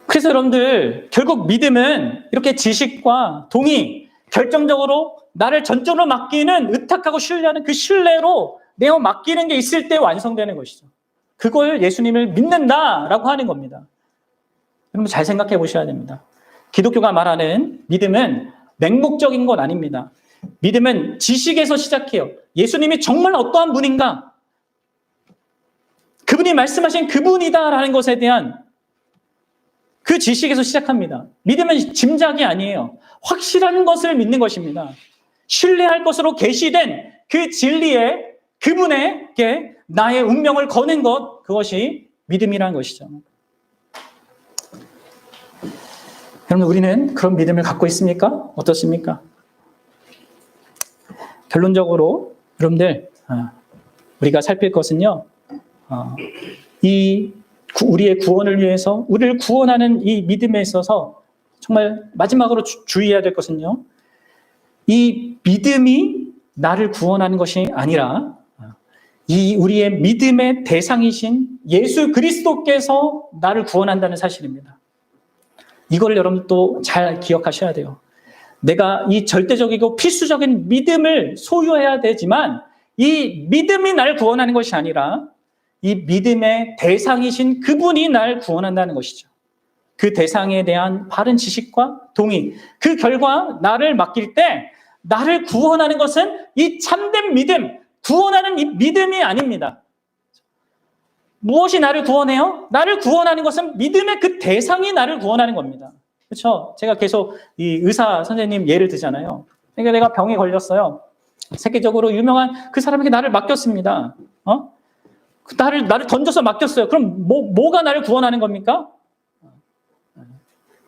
그래서 여러분들, 결국 믿음은 이렇게 지식과 동의, 결정적으로 나를 전적으로 맡기는, 의탁하고 신뢰하는 그 신뢰로 내어 맡기는 게 있을 때 완성되는 것이죠. 그걸 예수님을 믿는다라고 하는 겁니다. 여러분, 잘 생각해 보셔야 됩니다. 기독교가 말하는 믿음은 맹목적인 건 아닙니다. 믿음은 지식에서 시작해요. 예수님이 정말 어떠한 분인가? 그분이 말씀하신 그분이다라는 것에 대한 그 지식에서 시작합니다. 믿음은 짐작이 아니에요. 확실한 것을 믿는 것입니다. 신뢰할 것으로 계시된 그 진리에 그분에게 나의 운명을 거는 것, 그것이 믿음이라는 것이죠. 여러분, 우리는 그런 믿음을 갖고 있습니까? 어떻습니까? 결론적으로 여러분들, 우리가 살필 것은요, 우리의 구원을 위해서 우리를 구원하는 이 믿음에 있어서 정말 마지막으로 주의해야 될 것은요, 이 믿음이 나를 구원하는 것이 아니라 이 우리의 믿음의 대상이신 예수 그리스도께서 나를 구원한다는 사실입니다. 이걸 여러분 또 잘 기억하셔야 돼요. 내가 이 절대적이고 필수적인 믿음을 소유해야 되지만 이 믿음이 날 구원하는 것이 아니라 이 믿음의 대상이신 그분이 날 구원한다는 것이죠. 그 대상에 대한 바른 지식과 동의, 그 결과 나를 맡길 때 나를 구원하는 것은 이 참된 믿음, 구원하는 이 믿음이 아닙니다. 무엇이 나를 구원해요? 나를 구원하는 것은 믿음의 그 대상이 나를 구원하는 겁니다. 그렇죠? 제가 계속 이 의사 선생님 예를 들잖아요. 그러니까 내가 병에 걸렸어요. 세계적으로 유명한 그 사람에게 나를 맡겼습니다. 나를 던져서 맡겼어요. 그럼 뭐가 나를 구원하는 겁니까?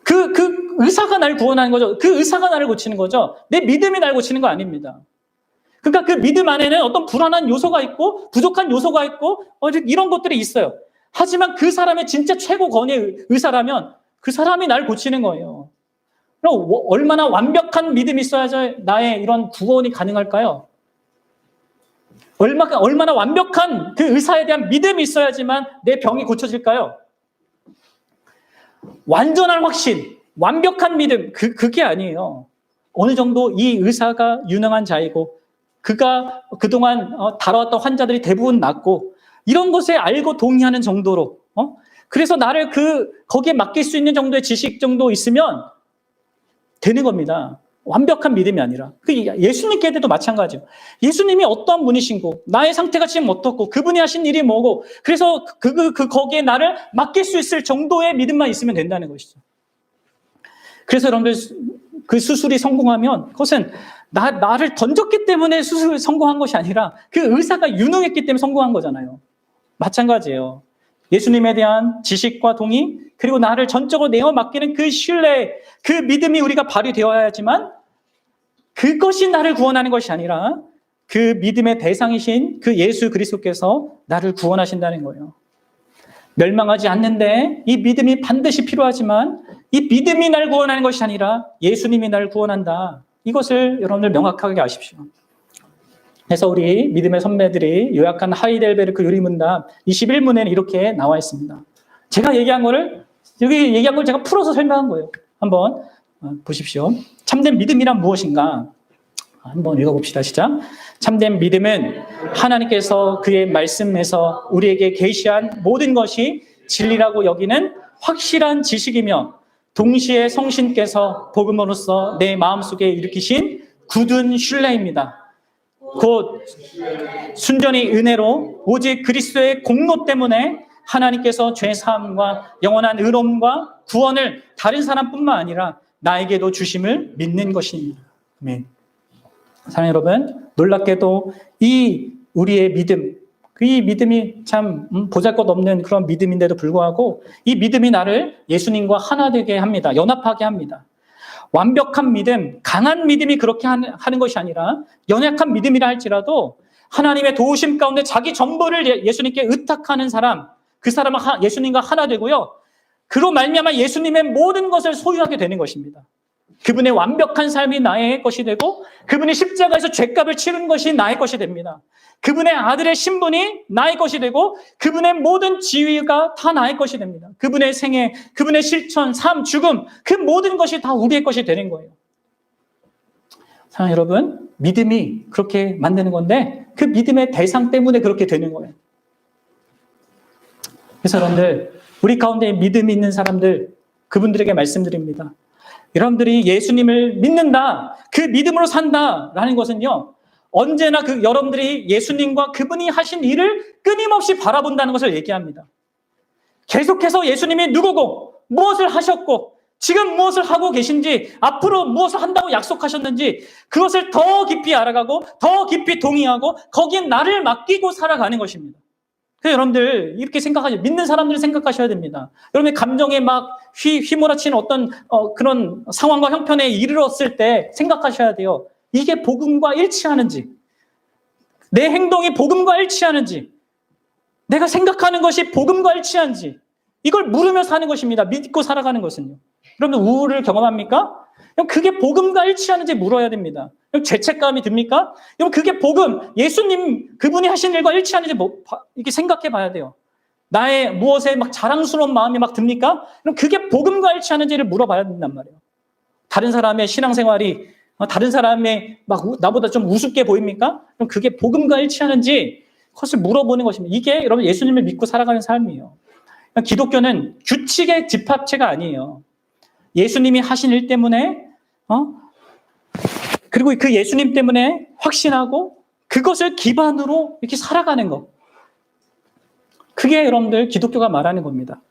그 의사가 나를 구원하는 거죠. 그 의사가 나를 고치는 거죠. 내 믿음이 나를 고치는 거 아닙니다. 그러니까 그 믿음 안에는 어떤 불안한 요소가 있고 부족한 요소가 있고 이런 것들이 있어요. 하지만 그 사람의 진짜 최고 권위의 의사라면 그 사람이 나를 고치는 거예요. 그럼 얼마나 완벽한 믿음이 있어야지 나의 이런 구원이 가능할까요? 얼마나 완벽한 그 의사에 대한 믿음이 있어야지만 내 병이 고쳐질까요? 완전한 확신, 완벽한 믿음, 그게 아니에요. 어느 정도 이 의사가 유능한 자이고 그가 그동안 다뤄왔던 환자들이 대부분 낫고 이런 것에 알고 동의하는 정도로 그래서 나를 거기에 맡길 수 있는 정도의 지식 정도 있으면 되는 겁니다. 완벽한 믿음이 아니라. 예수님께도 마찬가지예요. 예수님이 어떠한 분이신고 나의 상태가 지금 어떻고 그분이 하신 일이 뭐고 그래서 거기에 나를 맡길 수 있을 정도의 믿음만 있으면 된다는 것이죠. 그래서 여러분들 그 수술이 성공하면 그것은 나를 던졌기 때문에 수술이 성공한 것이 아니라 그 의사가 유능했기 때문에 성공한 거잖아요. 마찬가지예요. 예수님에 대한 지식과 동의 그리고 나를 전적으로 내어 맡기는 그 신뢰, 그 믿음이 우리가 발휘되어야지만 그것이 나를 구원하는 것이 아니라 그 믿음의 대상이신 그 예수 그리스도께서 나를 구원하신다는 거예요. 멸망하지 않는데 이 믿음이 반드시 필요하지만 이 믿음이 나를 구원하는 것이 아니라 예수님이 나를 구원한다. 이것을 여러분들 명확하게 아십시오. 그래서 우리 믿음의 선배들이 요약한 하이델베르크 유리문답 21문에는 이렇게 나와 있습니다. 제가 얘기한 거를 여기 얘기한 걸 제가 풀어서 설명한 거예요. 한번 보십시오. 참된 믿음이란 무엇인가? 한번 읽어봅시다. 시작. 참된 믿음은 하나님께서 그의 말씀에서 우리에게 계시한 모든 것이 진리라고 여기는 확실한 지식이며 동시에 성신께서 복음으로써 내 마음속에 일으키신 굳은 신뢰입니다. 곧 순전히 은혜로 오직 그리스도의 공로 때문에 하나님께서 죄 사함과 영원한 의로움과 구원을 다른 사람뿐만 아니라 나에게도 주심을 믿는 것입니다. 아멘. 사랑하는 여러분, 놀랍게도 이 우리의 믿음, 이 믿음이 참 보잘것없는 그런 믿음인데도 불구하고 이 믿음이 나를 예수님과 하나 되게 합니다. 연합하게 합니다. 완벽한 믿음, 강한 믿음이 그렇게 하는 것이 아니라 연약한 믿음이라 할지라도 하나님의 도우심 가운데 자기 전부를 예수님께 의탁하는 사람, 그 사람은 예수님과 하나 되고요. 그로 말미암아 예수님의 모든 것을 소유하게 되는 것입니다. 그분의 완벽한 삶이 나의 것이 되고 그분이 십자가에서 죄값을 치른 것이 나의 것이 됩니다. 그분의 아들의 신분이 나의 것이 되고 그분의 모든 지위가 다 나의 것이 됩니다. 그분의 생애, 그분의 실천, 삶, 죽음, 그 모든 것이 다 우리의 것이 되는 거예요. 사랑하는 여러분, 믿음이 그렇게 만드는 건데 그 믿음의 대상 때문에 그렇게 되는 거예요. 그래서 여러분들, 우리 가운데 믿음이 있는 사람들, 그분들에게 말씀드립니다. 여러분들이 예수님을 믿는다, 그 믿음으로 산다라는 것은요, 언제나 여러분들이 예수님과 그분이 하신 일을 끊임없이 바라본다는 것을 얘기합니다. 계속해서 예수님이 누구고, 무엇을 하셨고, 지금 무엇을 하고 계신지, 앞으로 무엇을 한다고 약속하셨는지, 그것을 더 깊이 알아가고, 더 깊이 동의하고, 거기에 나를 맡기고 살아가는 것입니다. 그래서 여러분들 이렇게 생각하죠. 믿는 사람들을 생각하셔야 됩니다. 여러분의 감정에 막 휘몰아치는 어떤 그런 상황과 형편에 이르렀을 때 생각하셔야 돼요. 이게 복음과 일치하는지, 내 행동이 복음과 일치하는지, 내가 생각하는 것이 복음과 일치하는지, 이걸 물으며 사는 것입니다. 믿고 살아가는 것은요. 여러분 우울을 경험합니까? 그게 복음과 일치하는지 물어야 됩니다. 죄책감이 듭니까? 그게 복음, 예수님 그분이 하신 일과 일치하는지 이렇게 생각해 봐야 돼요. 나의 무엇에 막 자랑스러운 마음이 막 듭니까? 그럼 그게 복음과 일치하는지를 물어봐야 된단 말이에요. 다른 사람의 신앙생활이 다른 사람의 막 나보다 좀 우습게 보입니까? 그럼 그게 복음과 일치하는지 그것을 물어보는 것입니다. 이게 여러분 예수님을 믿고 살아가는 삶이에요. 기독교는 규칙의 집합체가 아니에요. 예수님이 하신 일 때문에 그리고 그 예수님 때문에 확신하고 그것을 기반으로 이렇게 살아가는 것. 그게 여러분들 기독교가 말하는 겁니다.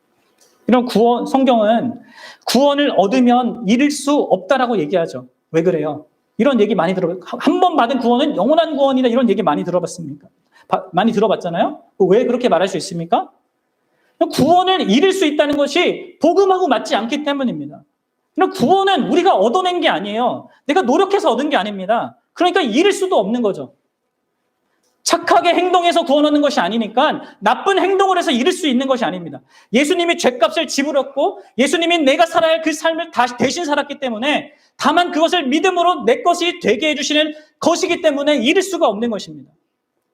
이런 성경은 구원을 얻으면 잃을 수 없다라고 얘기하죠. 왜 그래요? 이런 얘기 많이 들어봐요. 한 번 받은 구원은 영원한 구원이다 이런 얘기 많이 들어봤습니까? 많이 들어봤잖아요? 왜 그렇게 말할 수 있습니까? 구원을 잃을 수 있다는 것이 복음하고 맞지 않기 때문입니다. 구원은 우리가 얻어낸 게 아니에요. 내가 노력해서 얻은 게 아닙니다. 그러니까 잃을 수도 없는 거죠. 착하게 행동해서 구원 얻는 것이 아니니까 나쁜 행동을 해서 잃을 수 있는 것이 아닙니다. 예수님이 죄값을 지불했고 예수님이 내가 살아야 할 그 삶을 대신 살았기 때문에 다만 그것을 믿음으로 내 것이 되게 해주시는 것이기 때문에 잃을 수가 없는 것입니다.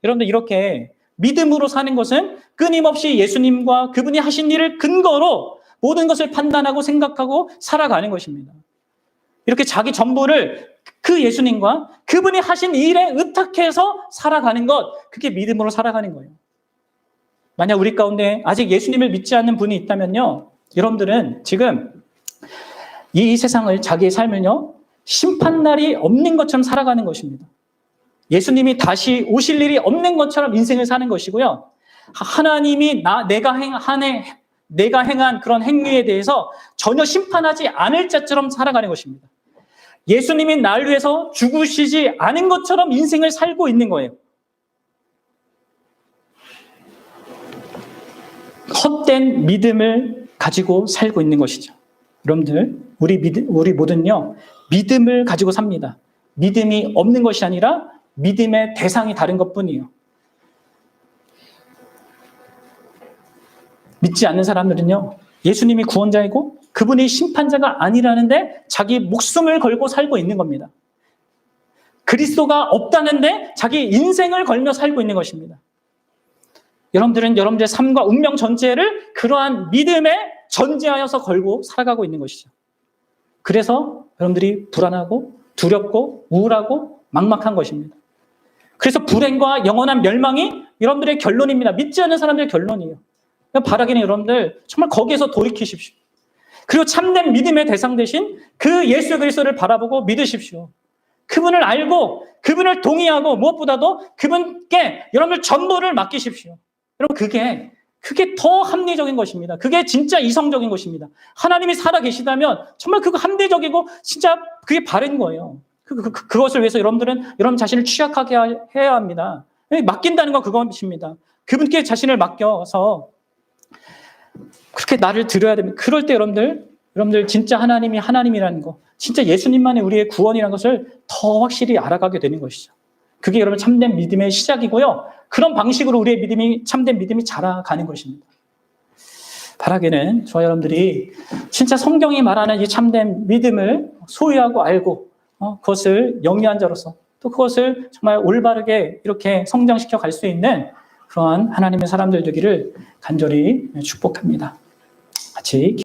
여러분들 이렇게 믿음으로 사는 것은 끊임없이 예수님과 그분이 하신 일을 근거로 모든 것을 판단하고 생각하고 살아가는 것입니다. 이렇게 자기 전부를 그 예수님과 그분이 하신 일에 의탁해서 살아가는 것, 그게 믿음으로 살아가는 거예요. 만약 우리 가운데 아직 예수님을 믿지 않는 분이 있다면요, 여러분들은 지금 이 세상을, 자기의 삶을요, 심판날이 없는 것처럼 살아가는 것입니다. 예수님이 다시 오실 일이 없는 것처럼 인생을 사는 것이고요. 하나님이 내가 행한 그런 행위에 대해서 전혀 심판하지 않을 자처럼 살아가는 것입니다. 예수님이 나를 위해서 죽으시지 않은 것처럼 인생을 살고 있는 거예요. 헛된 믿음을 가지고 살고 있는 것이죠. 여러분들, 우리 모두는요, 믿음을 가지고 삽니다. 믿음이 없는 것이 아니라 믿음의 대상이 다른 것뿐이에요. 믿지 않는 사람들은요, 예수님이 구원자이고 그분이 심판자가 아니라는데 자기 목숨을 걸고 살고 있는 겁니다. 그리스도가 없다는데 자기 인생을 걸며 살고 있는 것입니다. 여러분들은 여러분들의 삶과 운명 전체를 그러한 믿음에 전제하여서 걸고 살아가고 있는 것이죠. 그래서 여러분들이 불안하고 두렵고 우울하고 막막한 것입니다. 그래서 불행과 영원한 멸망이 여러분들의 결론입니다. 믿지 않는 사람들의 결론이에요. 바라기는 여러분들 정말 거기에서 돌이키십시오. 그리고 참된 믿음의 대상 되신 그 예수 그리스도를 바라보고 믿으십시오. 그분을 알고 그분을 동의하고 무엇보다도 그분께 여러분들 전부를 맡기십시오. 여러분 그게 더 합리적인 것입니다. 그게 진짜 이성적인 것입니다. 하나님이 살아 계시다면 정말 그거 합리적이고 진짜 그게 바른 거예요. 그것을 위해서 여러분들은 여러분 자신을 취약하게 해야 합니다. 맡긴다는 건 그것입니다. 그분께 자신을 맡겨서 그렇게 나를 드려야 됩니다. 그럴 때 여러분들 진짜 하나님이 하나님이라는 거, 진짜 예수님만이 우리의 구원이라는 것을 더 확실히 알아가게 되는 것이죠. 그게 여러분 참된 믿음의 시작이고요. 그런 방식으로 우리의 믿음이 참된 믿음이 자라가는 것입니다. 바라기는 저와 여러분들이 진짜 성경이 말하는 이 참된 믿음을 소유하고 알고 그것을 영위한 자로서 또 그것을 정말 올바르게 이렇게 성장시켜 갈 수 있는 그러한 하나님의 사람들 되기를 간절히 축복합니다. 같이